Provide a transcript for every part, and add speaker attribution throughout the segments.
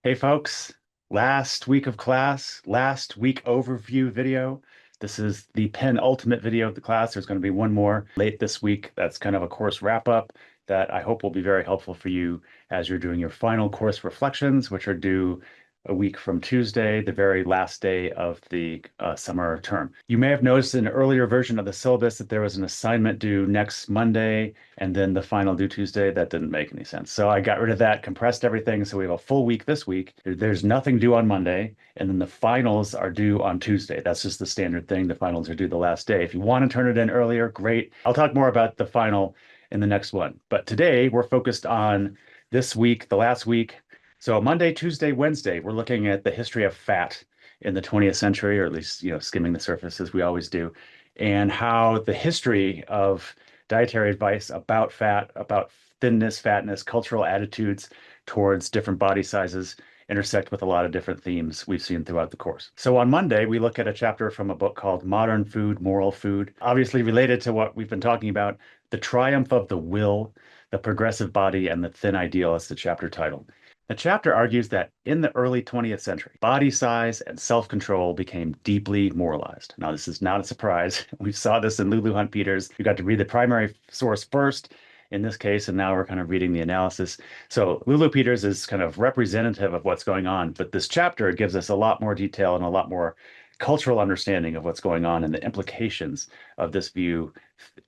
Speaker 1: Hey folks, last week of class, last week overview video. This is the penultimate video of the class. There's going to be one more late this week. That's kind of a course wrap up that I hope will be very helpful for you as you're doing your final course reflections, which are due a week from Tuesday, the very last day of the summer term. You may have noticed in an earlier version of the syllabus that there was an assignment due next Monday and then the final due Tuesday. That didn't make any sense. So I got rid of that, compressed everything. So we have a full week this week. There's nothing due on Monday, and then the finals are due on Tuesday. That's just the standard thing. The finals are due the last day. If you want to turn it in earlier, great. I'll talk more about the final in the next one. But today we're focused on this week, the last week. So Monday, Tuesday, Wednesday, we're looking at the history of fat in the 20th century, or at least, skimming the surface as we always do, and how the history of dietary advice about fat, about thinness, fatness, cultural attitudes towards different body sizes intersect with a lot of different themes we've seen throughout the course. So on Monday, we look at a chapter from a book called Modern Food, Moral Food, obviously related to what we've been talking about, The Triumph of the Will, the Progressive Body, and the Thin Ideal is the chapter title. The chapter argues that in the early 20th century, body size and self-control became deeply moralized. Now, this is not a surprise. We saw this in Lulu Hunt Peters. You got to read the primary source first in this case, and now we're kind of reading the analysis. So Lulu Peters is kind of representative of what's going on, but this chapter gives us a lot more detail and a lot more cultural understanding of what's going on and the implications of this view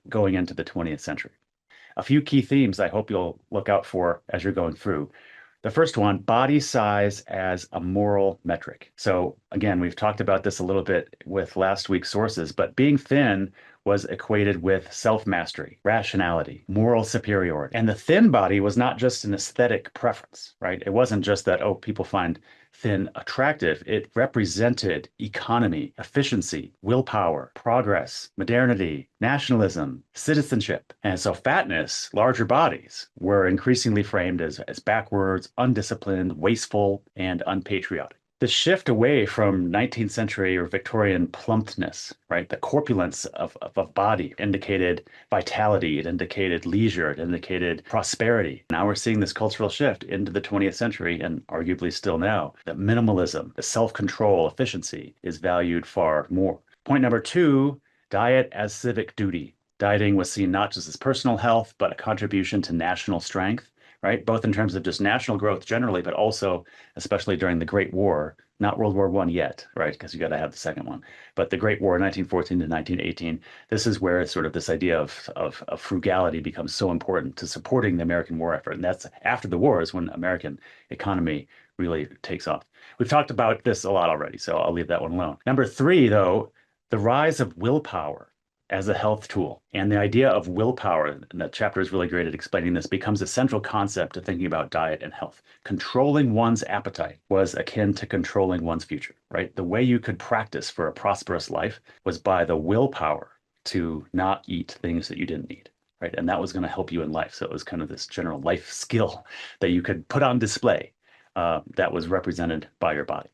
Speaker 1: going into the 20th century. A few key themes I hope you'll look out for as you're going through. The first one, body size as a moral metric. So again, we've talked about this a little bit with last week's sources, but being thin was equated with self-mastery, rationality, moral superiority. And the thin body was not just an aesthetic preference, right? It wasn't just that, oh, people find thin attractive. It represented economy, efficiency, willpower, progress, modernity, nationalism, citizenship. And so fatness, larger bodies, were increasingly framed as backwards, undisciplined, wasteful, and unpatriotic. The shift away from 19th century or Victorian plumpness, right? The corpulence of body indicated vitality, it indicated leisure, it indicated prosperity. Now we're seeing this cultural shift into the 20th century and arguably still now, that minimalism, the self-control, efficiency is valued far more. Point number two, diet as civic duty. Dieting was seen not just as personal health, but a contribution to national strength, right? Both in terms of just national growth generally, but also, especially during the Great War, not World War I yet, right? Because you got to have the second one. But the Great War, 1914 to 1918, this is where sort of this idea of frugality becomes so important to supporting the American war effort. And that's after the war is when American economy really takes off. We've talked about this a lot already, so I'll leave that one alone. Number three, though, the rise of willpower as a health tool. And the idea of willpower, and that chapter is really great at explaining this, becomes a central concept to thinking about diet and health. Controlling one's appetite was akin to controlling one's future, right? The way you could practice for a prosperous life was by the willpower to not eat things that you didn't need, right? And that was going to help you in life. So it was kind of this general life skill that you could put on display that was represented by your body.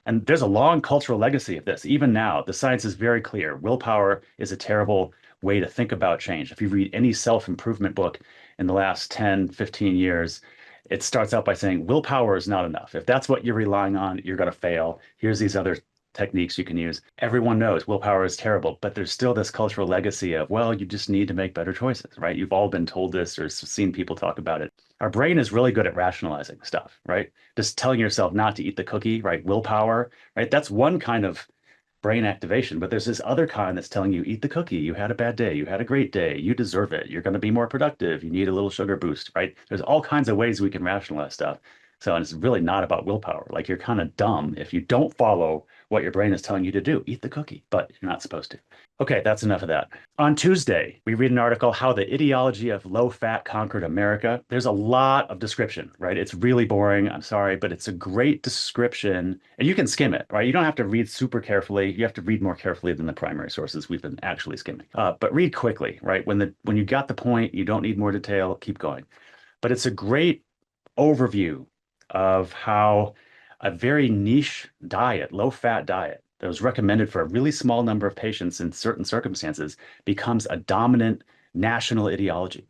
Speaker 1: And there's a long cultural legacy of this. Even now, the science is very clear. Willpower is a terrible way to think about change. If you read any self-improvement book in the last 10, 15 years, it starts out by saying willpower is not enough. If that's what you're relying on, you're going to fail. Here's these other techniques you can use. Everyone knows willpower is terrible, but there's still this cultural legacy of, well, you just need to make better choices, right? You've all been told this or seen people talk about it. Our brain is really good at rationalizing stuff, right? Just telling yourself not to eat the cookie, right? Willpower, right? That's one kind of brain activation, but there's this other kind that's telling you, eat the cookie. You had a bad day. You had a great day. You deserve it. You're going to be more productive. You need a little sugar boost, right? There's all kinds of ways we can rationalize stuff. So, and it's really not about willpower. Like you're kind of dumb if you don't follow what your brain is telling you to do. Eat the cookie, but you're not supposed to. Okay, that's enough of that. On Tuesday, we read an article, How the Ideology of Low Fat Conquered America. There's a lot of description, right? It's really boring. I'm sorry, but it's a great description. And you can skim it, right? You don't have to read super carefully. You have to read more carefully than the primary sources we've been actually skimming. But read quickly, right? When you got the point, you don't need more detail, keep going. But it's a great overview of how a very niche diet, low-fat diet, that was recommended for a really small number of patients in certain circumstances becomes a dominant national ideology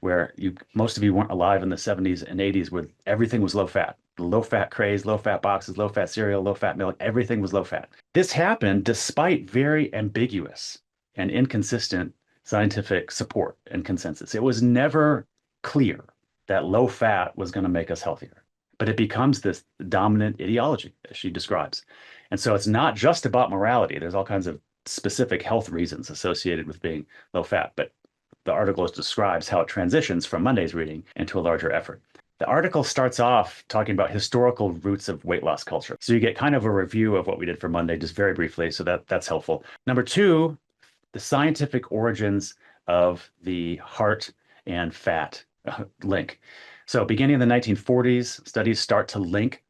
Speaker 1: where most of you weren't alive in the 70s and 80s where everything was low fat. The low fat craze, low fat boxes, low fat cereal, low fat milk, everything was low fat. This happened despite very ambiguous and inconsistent scientific support and consensus. It was never clear that low fat was going to make us healthier, but it becomes this dominant ideology, as she describes. And so it's not just about morality. There's all kinds of specific health reasons associated with being low fat, but the article describes how it transitions from Monday's reading into a larger effort. The article starts off talking about historical roots of weight loss culture. So you get kind of a review of what we did for Monday, just very briefly. So that's helpful. Number two, the scientific origins of the heart and fat link. So beginning in the 1940s, studies start to link,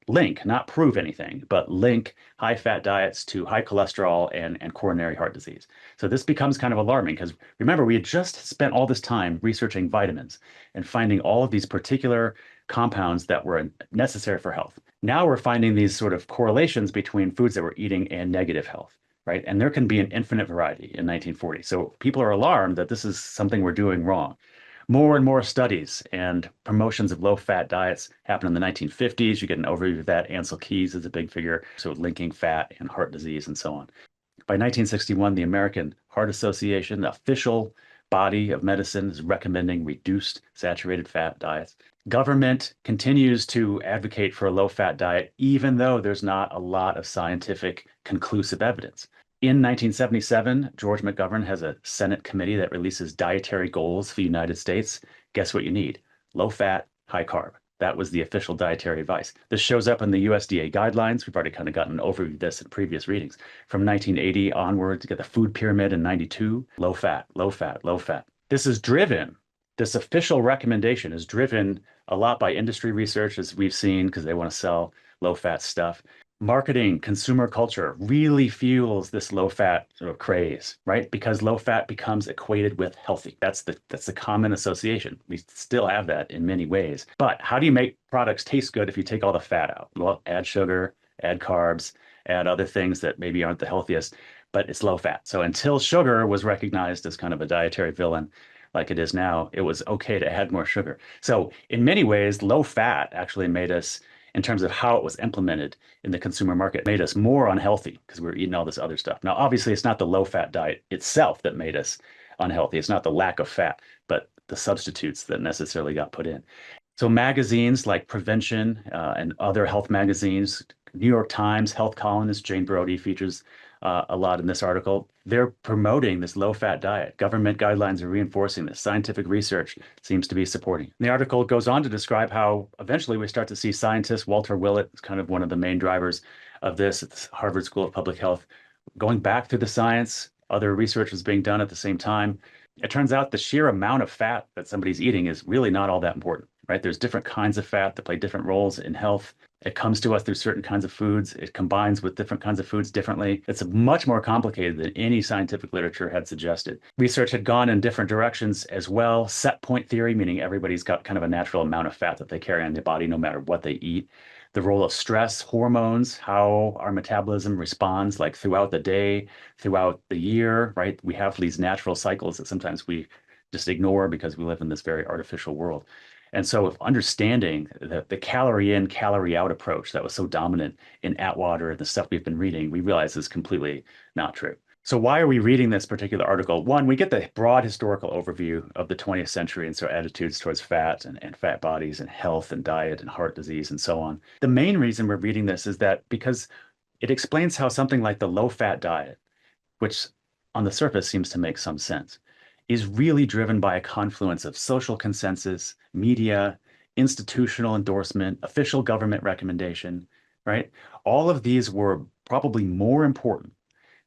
Speaker 1: not prove anything, but link high fat diets to high cholesterol and coronary heart disease. So this becomes kind of alarming because remember, we had just spent all this time researching vitamins and finding all of these particular compounds that were necessary for health. Now we're finding these sort of correlations between foods that we're eating and negative health, right? And there can be an infinite variety in 1940. So people are alarmed that this is something we're doing wrong. More and more studies and promotions of low-fat diets happen in the 1950s. You get an overview of that. Ancel Keys is a big figure, so linking fat and heart disease and so on. By 1961, the American Heart Association, the official body of medicine, is recommending reduced saturated fat diets. Government continues to advocate for a low-fat diet, even though there's not a lot of scientific conclusive evidence. In 1977, George McGovern has a Senate committee that releases dietary goals for the United States. Guess what you need? Low fat, high carb. That was the official dietary advice. This shows up in the USDA guidelines. We've already kind of gotten an overview of this in previous readings. From 1980 onward, to get the food pyramid in 92, low fat, low fat, low fat. This official recommendation is driven a lot by industry research, as we've seen, because they want to sell low fat stuff. Marketing, consumer culture really fuels this low fat sort of craze, right? Because low fat becomes equated with healthy. That's the common association. We still have that in many ways. But how do you make products taste good if you take all the fat out? Well, add sugar, add carbs, add other things that maybe aren't the healthiest, but it's low fat. So until sugar was recognized as kind of a dietary villain, like it is now, it was okay to add more sugar. So in many ways, low fat actually made us, in terms of how it was implemented in the consumer market, made us more unhealthy because we were eating all this other stuff. Now, obviously, it's not the low-fat diet itself that made us unhealthy. It's not the lack of fat, but the substitutes that necessarily got put in. So magazines like Prevention and other health magazines, New York Times health columnist Jane Brody features a lot in this article. They're promoting this low-fat diet. Government guidelines are reinforcing this. Scientific research seems to be supporting. The article goes on to describe how eventually we start to see scientists, Walter Willett is kind of one of the main drivers of this at the Harvard School of Public Health, going back through the science. Other research was being done at the same time. It turns out the sheer amount of fat that somebody's eating is really not all that important, right? There's different kinds of fat that play different roles in health. It comes to us through certain kinds of foods. It combines with different kinds of foods differently. It's much more complicated than any scientific literature had suggested. Research had gone in different directions as well. Set point theory, meaning everybody's got kind of a natural amount of fat that they carry on their body no matter what they eat. The role of stress, hormones, how our metabolism responds like throughout the day, throughout the year, right? We have these natural cycles that sometimes we just ignore because we live in this very artificial world. And so understanding the calorie in, calorie out approach that was so dominant in Atwater and the stuff we've been reading, we realize is completely not true. So why are we reading this particular article? One, we get the broad historical overview of the 20th century and so attitudes towards fat and fat bodies and health and diet and heart disease and so on. The main reason we're reading this is that because it explains how something like the low-fat diet, which on the surface seems to make some sense, is really driven by a confluence of social consensus, media, institutional endorsement, official government recommendation, right? All of these were probably more important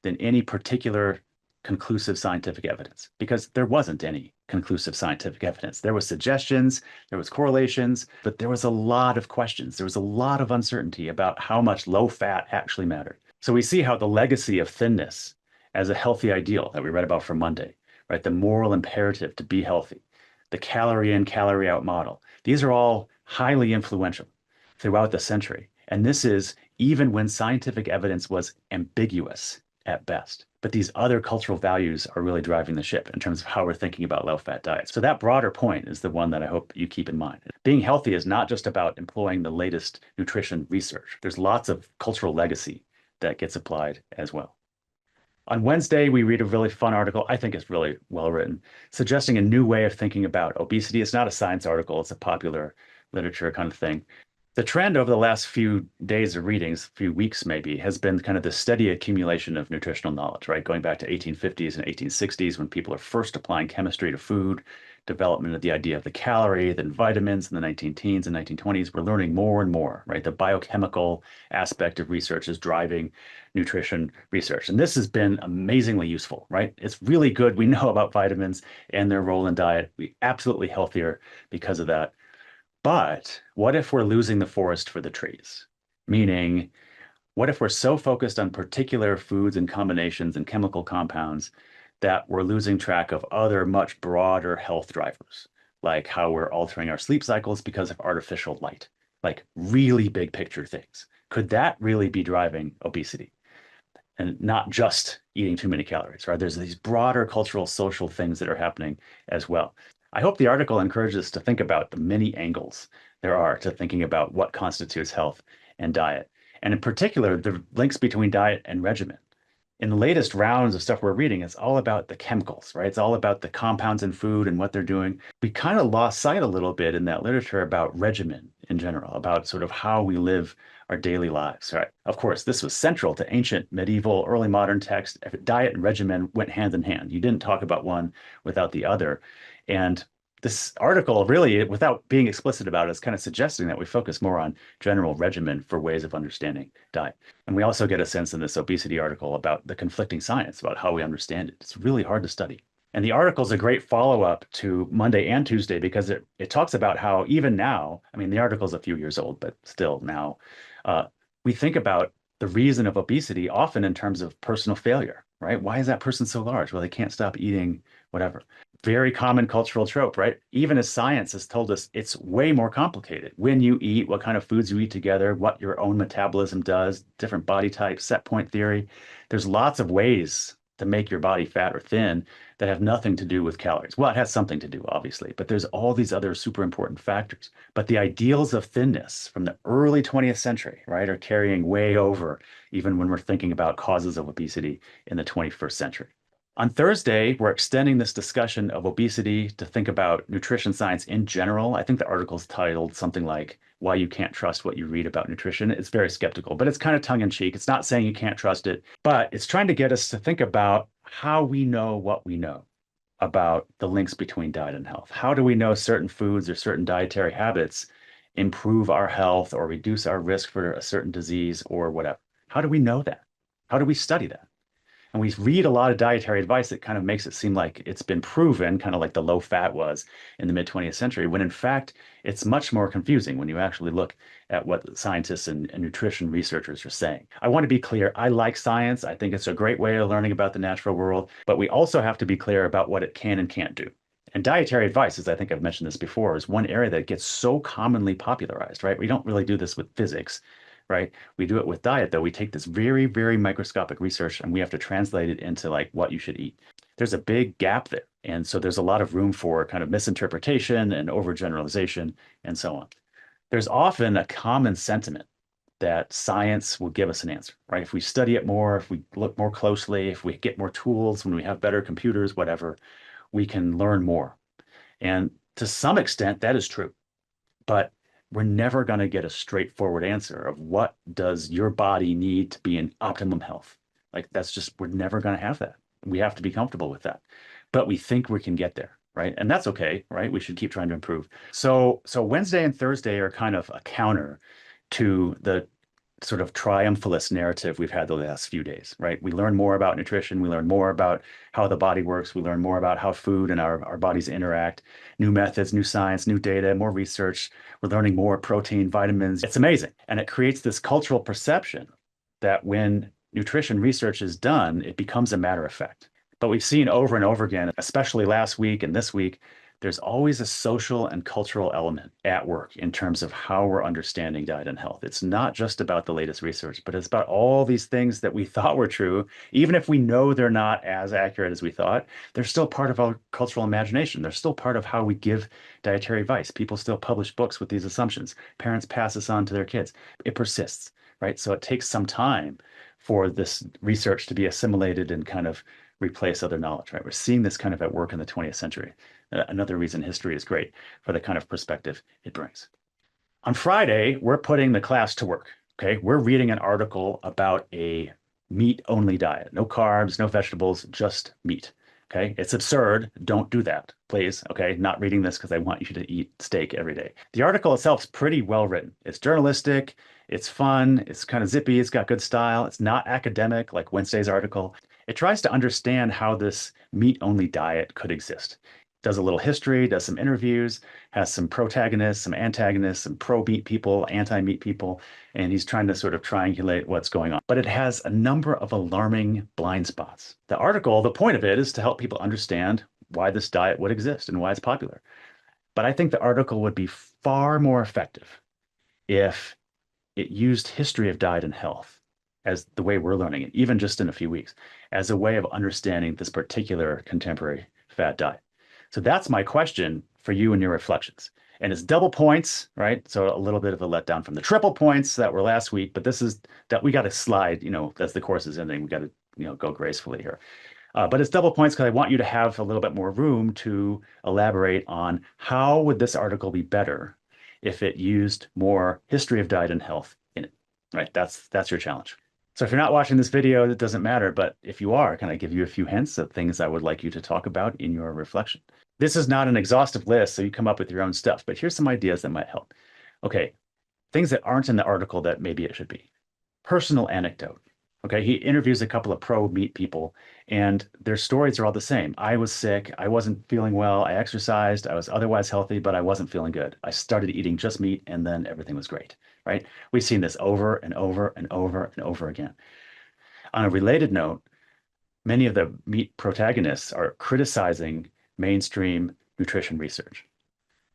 Speaker 1: than any particular conclusive scientific evidence because there wasn't any conclusive scientific evidence. There was suggestions, there was correlations, but there was a lot of questions. There was a lot of uncertainty about how much low fat actually mattered. So we see how the legacy of thinness as a healthy ideal that we read about from Monday, right? The moral imperative to be healthy, the calorie in, calorie out model. These are all highly influential throughout the century. And this is even when scientific evidence was ambiguous at best. But these other cultural values are really driving the ship in terms of how we're thinking about low-fat diets. So that broader point is the one that I hope you keep in mind. Being healthy is not just about employing the latest nutrition research. There's lots of cultural legacy that gets applied as well. On Wednesday, we read a really fun article. I think it's really well written, suggesting a new way of thinking about obesity. It's not a science article, it's a popular literature kind of thing. The trend over the last few days of readings, few weeks maybe, has been kind of the steady accumulation of nutritional knowledge, right? Going back to 1850s and 1860s when people are first applying chemistry to food, development of the idea of the calorie, then vitamins in the 19 teens and 1920s. We're learning more and more, right? The biochemical aspect of research is driving nutrition research. And this has been amazingly useful, right? It's really good. We know about vitamins and their role in diet. We're absolutely healthier because of that. But what if we're losing the forest for the trees? Meaning, what if we're so focused on particular foods and combinations and chemical compounds that we're losing track of other much broader health drivers, like how we're altering our sleep cycles because of artificial light, like really big picture things? Could that really be driving obesity? And not just eating too many calories, right? There's these broader cultural, social things that are happening as well. I hope the article encourages us to think about the many angles there are to thinking about what constitutes health and diet, and in particular, the links between diet and regimen. In the latest rounds of stuff we're reading, it's all about the chemicals, right? It's all about the compounds in food and what they're doing. We kind of lost sight a little bit in that literature about regimen in general, about sort of how we live our daily lives, right? Of course, this was central to ancient, medieval, early modern texts. Diet and regimen went hand in hand. You didn't talk about one without the other. And this article really, without being explicit about it, is kind of suggesting that we focus more on general regimen for ways of understanding diet. And we also get a sense in this obesity article about the conflicting science, about how we understand it. It's really hard to study. And the article is a great follow-up to Monday and Tuesday because it talks about how even now, I mean, the article is a few years old, but still now, we think about the reason of obesity often in terms of personal failure, right? Why is that person so large? Well, they can't stop eating whatever. Very common cultural trope, right? Even as science has told us it's way more complicated. When you eat, what kind of foods you eat together, what your own metabolism does, different body types, set point theory. There's lots of ways to make your body fat or thin that have nothing to do with calories. Well, it has something to do, obviously, but there's all these other super important factors. But the ideals of thinness from the early 20th century, right, are carrying way over even when we're thinking about causes of obesity in the 21st century. On Thursday, we're extending this discussion of obesity to think about nutrition science in general. I think the article's titled something like Why You Can't Trust What You Read About Nutrition. It's very skeptical, but it's kind of tongue in cheek. It's not saying you can't trust it, but it's trying to get us to think about how we know what we know about the links between diet and health. How do we know certain foods or certain dietary habits improve our health or reduce our risk for a certain disease or whatever? How do we know that? How do we study that? And we read a lot of dietary advice that kind of makes it seem like it's been proven, kind of like the low fat was in the mid 20th century, when in fact, it's much more confusing when you actually look at what scientists and nutrition researchers are saying. I want to be clear. I like science. I think it's a great way of learning about the natural world, but we also have to be clear about what it can and can't do. And dietary advice, as I think I've mentioned this before, is one area that gets so commonly popularized, right? We don't really do this with physics, right? We do it with diet, though. We take this very, very microscopic research and we have to translate it into like what you should eat. There's a big gap there. And so there's a lot of room for kind of misinterpretation and overgeneralization and so on. There's often a common sentiment that science will give us an answer, right? If we study it more, if we look more closely, if we get more tools, when we have better computers, whatever, we can learn more. And to some extent, that is true. But we're never going to get a straightforward answer of what does your body need to be in optimum health. Like that's just, we're never going to have that. We have to be comfortable with that. But we think we can get there, right? And that's okay, right? We should keep trying to improve. So Wednesday and Thursday are kind of a counter to the sort of triumphalist narrative we've had the last few days, right? We learn more about nutrition. We learn more about how the body works. We learn more about how food and our bodies interact, new methods, new science, new data, more research. We're learning more protein, vitamins. It's amazing. And it creates this cultural perception that when nutrition research is done, it becomes a matter of fact. But we've seen over and over again, especially last week and this week, there's always a social and cultural element at work in terms of how we're understanding diet and health. It's not just about the latest research, but it's about all these things that we thought were true. Even if we know they're not as accurate as we thought, they're still part of our cultural imagination. They're still part of how we give dietary advice. People still publish books with these assumptions. Parents pass this on to their kids. It persists, right? So it takes some time for this research to be assimilated and kind of replace other knowledge, right? We're seeing this kind of at work in the 20th century. Another reason history is great for the kind of perspective it brings. On Friday, we're putting the class to work. Okay. We're reading an article about a meat only diet. No carbs, no vegetables, just meat. Okay. It's absurd. Don't do that, please. Okay. Not reading this because I want you to eat steak every day. The article itself is pretty well written. It's journalistic. It's fun. It's kind of zippy. It's got good style. It's not academic like Wednesday's article. It tries to understand how this meat only diet could exist. Does a little history, does some interviews, has some protagonists, some antagonists, some pro-meat people, anti-meat people, and he's trying to sort of triangulate what's going on. But it has a number of alarming blind spots. The article, the point of it is to help people understand why this diet would exist and why it's popular. But I think the article would be far more effective if it used history of diet and health as the way we're learning it, even just in a few weeks, as a way of understanding this particular contemporary fad diet. So that's my question for you and your reflections. And it's double points, right? So a little bit of a letdown from the triple points that were last week, but this is that we got to slide, as the course is ending, we got to, go gracefully here. But it's double points because I want you to have a little bit more room to elaborate on how would this article be better if it used more history of diet and health in it, right? That's your challenge. So if you're not watching this video, it doesn't matter. But if you are, can I give you a few hints of things I would like you to talk about in your reflection? This is not an exhaustive list, so you come up with your own stuff, but here's some ideas that might help. Okay, things that aren't in the article that maybe it should be. Personal anecdote. Okay, he interviews a couple of pro-meat people, and their stories are all the same. I was sick. I wasn't feeling well. I exercised. I was otherwise healthy, but I wasn't feeling good. I started eating just meat, and then everything was great, right? We've seen this over and over and over and over again. On a related note, many of the meat protagonists are criticizing mainstream nutrition research.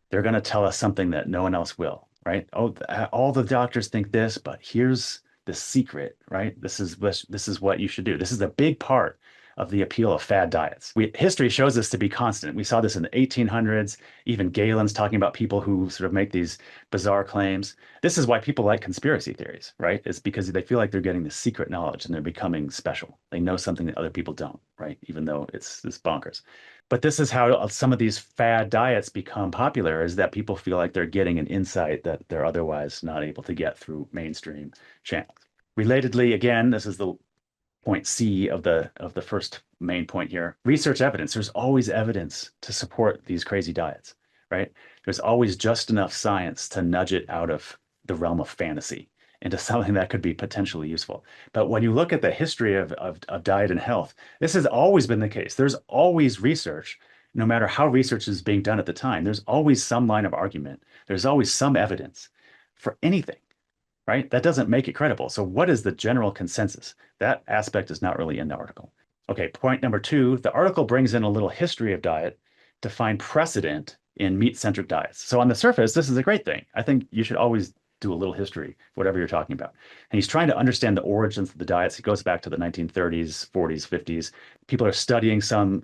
Speaker 1: They're going to tell us something that no one else will, right? Oh, all the doctors think this, but here's the secret, right? This is what you should do. This is a big part of the appeal of fad diets. History shows this to be constant. We saw this in the 1800s. Even Galen's talking about people who sort of make these bizarre claims. This is why people like conspiracy theories, right? It's because they feel like they're getting this secret knowledge and they're becoming special. They know something that other people don't, right? Even though it's bonkers. But this is how some of these fad diets become popular, is that people feel like they're getting an insight that they're otherwise not able to get through mainstream channels. Relatedly, again, this is the point C of the first main point here. Research evidence. There's always evidence to support these crazy diets, right? There's always just enough science to nudge it out of the realm of fantasy into something that could be potentially useful. But when you look at the history of diet and health, this has always been the case. There's always research, no matter how research is being done at the time. There's always some line of argument. There's always some evidence for anything, right? That doesn't make it credible. So what is the general consensus? That aspect is not really in the article. Okay, point number 2, the article brings in a little history of diet to find precedent in meat-centric diets. So on the surface, this is a great thing. I think you should always do a little history, whatever you're talking about. And he's trying to understand the origins of the diets. He goes back to the 1930s, 40s, 50s. People are studying some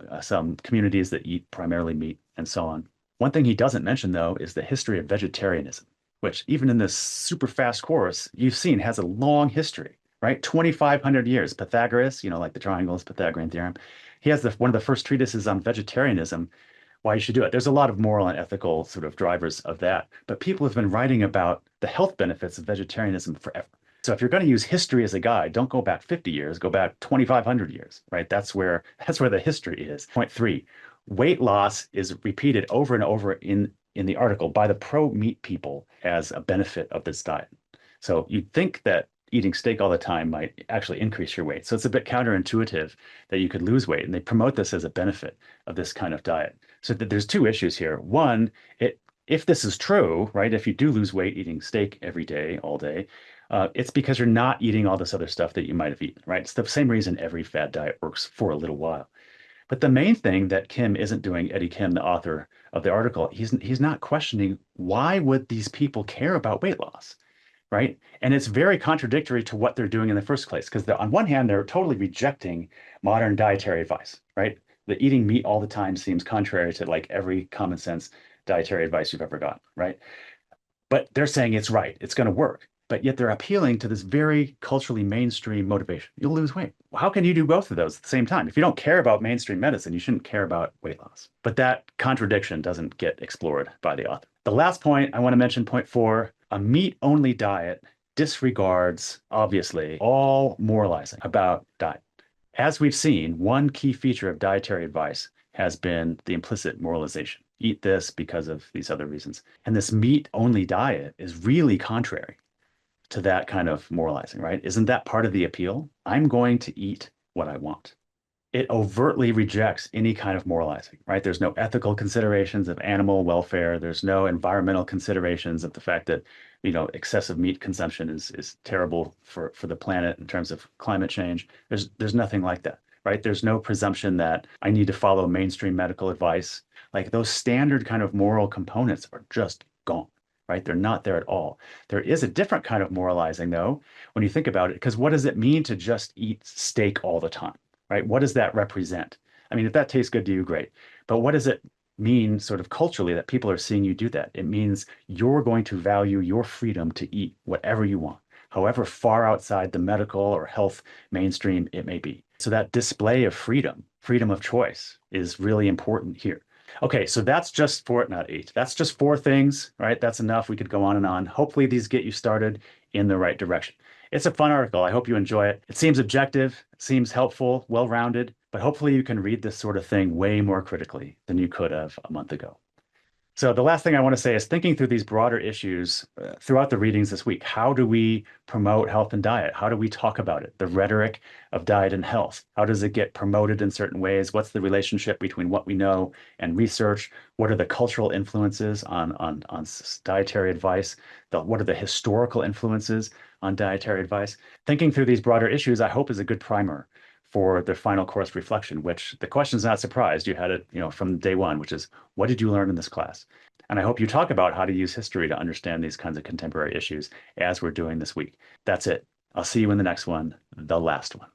Speaker 1: communities that eat primarily meat and so on. One thing he doesn't mention, though, is the history of vegetarianism, which even in this super fast course, you've seen has a long history, right? 2,500 years. Pythagoras, like the triangles, Pythagorean theorem. He has one of the first treatises on vegetarianism, why you should do it. There's a lot of moral and ethical sort of drivers of that, but people have been writing about the health benefits of vegetarianism forever. So if you're going to use history as a guide, don't go back 50 years, go back 2,500 years, right? That's where the history is. Point 3, weight loss is repeated over and over in the article by the pro-meat people as a benefit of this diet. So you'd think that eating steak all the time might actually increase your weight. So it's a bit counterintuitive that you could lose weight. And they promote this as a benefit of this kind of diet. So there's 2 issues here. One, if this is true, right, if you do lose weight eating steak every day, all day, it's because you're not eating all this other stuff that you might have eaten, right? It's the same reason every fad diet works for a little while. But the main thing that Kim isn't doing, Eddie Kim, the author of the article, he's not questioning why would these people care about weight loss, right? And it's very contradictory to what they're doing in the first place, because on one hand, they're totally rejecting modern dietary advice, right? The eating meat all the time seems contrary to like every common sense dietary advice you've ever got, right? But they're saying it's right, it's going to work. But yet they're appealing to this very culturally mainstream motivation. You'll lose weight. How can you do both of those at the same time? If you don't care about mainstream medicine, you shouldn't care about weight loss. But that contradiction doesn't get explored by the author. The last point I want to mention, point four, a meat only diet disregards, obviously, all moralizing about diet. As we've seen, one key feature of dietary advice has been the implicit moralization. Eat this because of these other reasons. And this meat only diet is really contrary to that kind of moralizing, right? Isn't that part of the appeal? I'm going to eat what I want. It overtly rejects any kind of moralizing, right? There's no ethical considerations of animal welfare. There's no environmental considerations of the fact that, excessive meat consumption is terrible for the planet in terms of climate change. There's nothing like that, right? There's no presumption that I need to follow mainstream medical advice. Like those standard kind of moral components are just gone, right? They're not there at all. There is a different kind of moralizing, though, when you think about it, because what does it mean to just eat steak all the time, right? What does that represent? I mean, if that tastes good to you, great. But what does it mean sort of culturally that people are seeing you do that? It means you're going to value your freedom to eat whatever you want, however far outside the medical or health mainstream it may be. So that display of freedom of choice is really important here. Okay, so that's just four, not eight. That's just four things, right? That's enough. We could go on and on. Hopefully, these get you started in the right direction. It's a fun article. I hope you enjoy it. It seems objective, it seems helpful, well-rounded, but hopefully you can read this sort of thing way more critically than you could have a month ago. So the last thing I want to say is thinking through these broader issues throughout the readings this week. How do we promote health and diet? How do we talk about it? The rhetoric of diet and health. How does it get promoted in certain ways? What's the relationship between what we know and research? What are the cultural influences on dietary advice? What are the historical influences on dietary advice? Thinking through these broader issues, I hope, is a good primer for the final course reflection, which the question's not surprised. You had it, from day one, which is, what did you learn in this class? And I hope you talk about how to use history to understand these kinds of contemporary issues as we're doing this week. That's it. I'll see you in the next one, the last one.